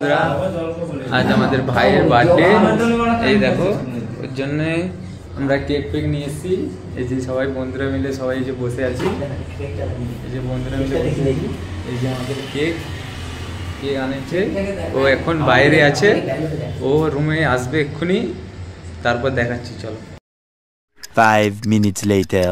आज हमारे भाईर बार्थडे देखो ওর জন্য আমরা কেক পেক নিয়ে এসেছি। এই যে সবাই বন্ধুরা মিলে সবাই যে বসে আছি, এই যে বন্ধুরা মিলে এই যে আমাদের কেক কেক আনেছে। ও এখন বাইরে আছে, ও রুমে আসবে এক্ষুনি, তারপর দেখাচ্ছি। চলো 5 minutes later.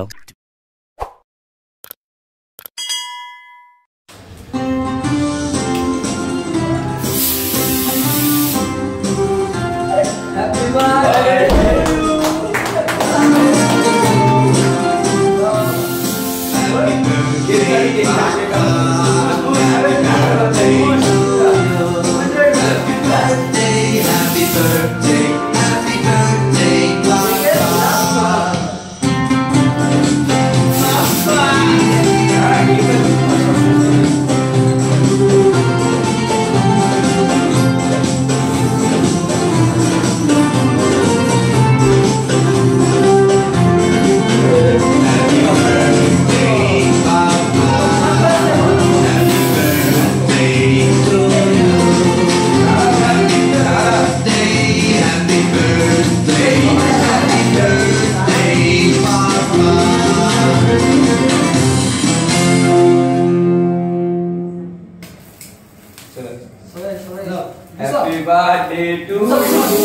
Happy birthday to you.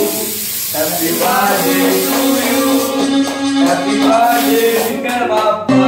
Happy birthday to you. Happy birthday, Nikar Bappa.